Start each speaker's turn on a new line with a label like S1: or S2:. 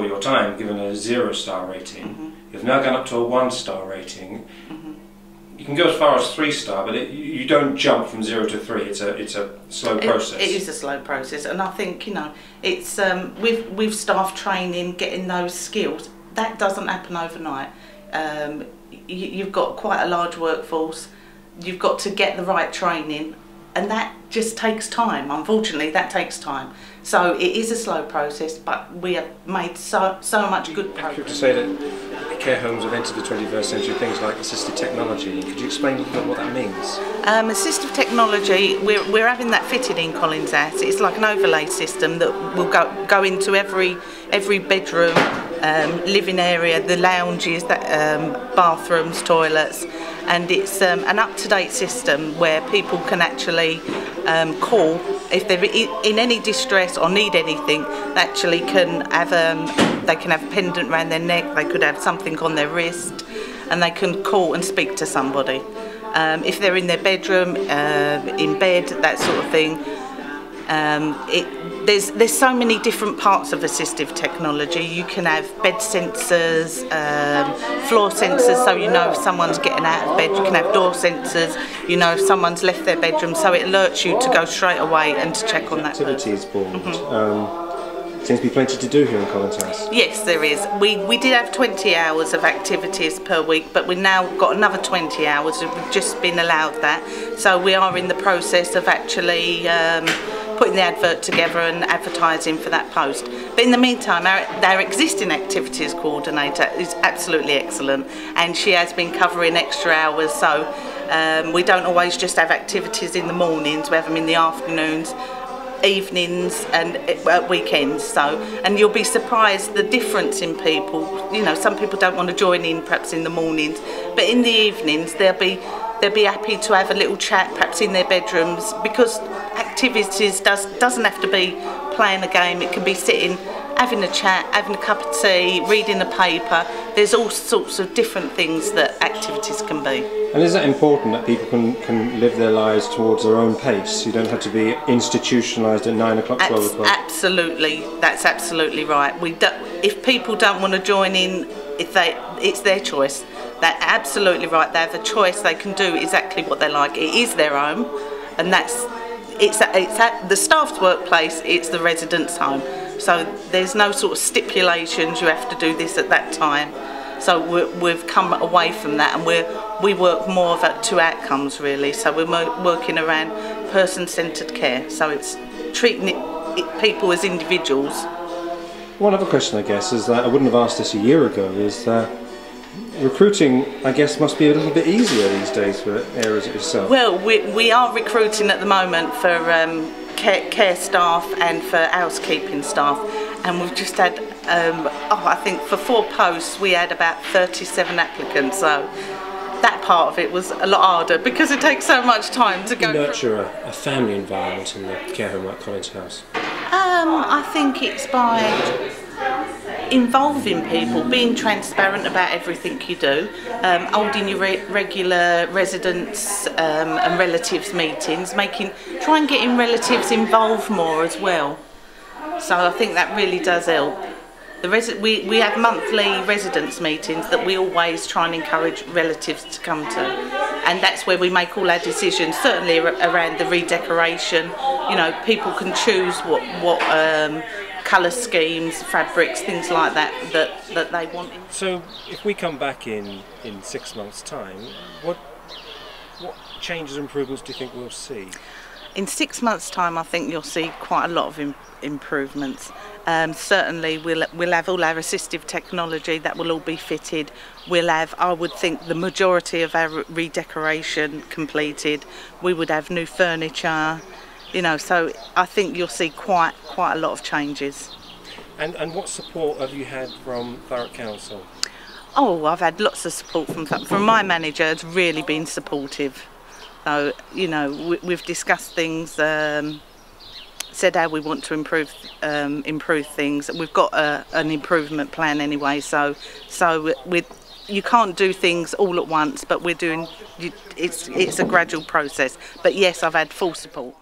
S1: your time given a 0-star rating. You've now gone up to a 1-star rating. You can go as far as 3-star, but you don't jump from 0 to 3. It's a slow process. It is
S2: a slow process, and I think, you know, it's with staff training, getting those skills, that doesn't happen overnight. You've got quite a large workforce. You've got to get the right training, and that just takes time. Unfortunately, that takes time. So it is a slow process, but we have made so much good progress.
S1: It's to say that care homes have entered the 21st century, things like assistive technology. Could you explain a little bit what that means?
S2: Assistive technology, we're having that fitted in Collins House. It's like an overlay system that will go into every bedroom, living area, the lounges, bathrooms, toilets, and it's an up-to-date system where people can actually call if they're in any distress or need anything. They actually can have they can have a pendant around their neck, they could have something on their wrist, and they can call and speak to somebody. If they're in their bedroom, in bed, that sort of thing. There's so many different parts of assistive technology. You can have bed sensors, floor sensors, so you know if someone's getting out of bed. You can have door sensors, you know if someone's left their bedroom, so it alerts you to go straight away and to check on that person.
S1: Activities board. Seems to be plenty to do here in Collins House.
S2: Yes, there is. We did have 20 hours of activities per week, but we've now got another 20 hours. We've just been allowed that. So we are in the process of actually putting the advert together and advertising for that post. But in the meantime, our existing activities coordinator is absolutely excellent, and she has been covering extra hours, so we don't always just have activities in the mornings, we have them in the afternoons, evenings and at weekends. So, and you'll be surprised the difference in people. You know, some people don't want to join in perhaps in the mornings, but in the evenings they'll be happy to have a little chat perhaps in their bedrooms, because activities doesn't have to be playing a game. It can be sitting, having a chat, having a cup of tea, reading a paper. There's all sorts of different things that activities can be.
S1: And is that important, that people can live their lives towards their own pace? You don't have to be institutionalised at 9 o'clock, 12 o'clock?
S2: Absolutely, that's absolutely right. If people don't want to join in, it's their choice. They're absolutely right. They have a choice. They can do exactly what they like. It is their home, and it's at the staff's workplace. It's the resident's home. So there's no sort of stipulations. You have to do this at that time. So we've come away from that, and we work more of two outcomes really. So we're working around person-centred care. So it's treating people as individuals.
S1: One other question, I guess, is that I wouldn't have asked this a year ago, is that recruiting, I guess, must be a little bit easier these days for areas like yourself.
S2: Well, we are recruiting at the moment for care staff and for housekeeping staff, and we've just had, I think for 4 posts we had about 37 applicants, so that part of it was a lot harder because it takes so much time to go.
S1: Nurture a family environment in the care home like Collins House.
S2: I think it's by involving people, being transparent about everything you do, holding your regular residents and relatives meetings, try and getting relatives involved more as well. So I think that really does help. We have monthly residents meetings that we always try and encourage relatives to come to, and that's where we make all our decisions, certainly around the redecoration. You know, people can choose what colour schemes, fabrics, things like that they want.
S1: So if we come back in 6 months' time, what changes or improvements do you think we'll see?
S2: In 6 months' time, I think you'll see quite a lot of improvements. Certainly we'll have all our assistive technology, that will all be fitted. We'll have, I would think, the majority of our redecoration completed. We would have new furniture, you know, so I think you'll see quite a lot of changes.
S1: And what support have you had from Thurrock Council?
S2: Oh, I've had lots of support from my manager. Has really been supportive. So, you know, we've discussed things, said how we want to improve things. We've got an improvement plan anyway, so you can't do things all at once, but we're doing, it's a gradual process. But yes, I've had full support.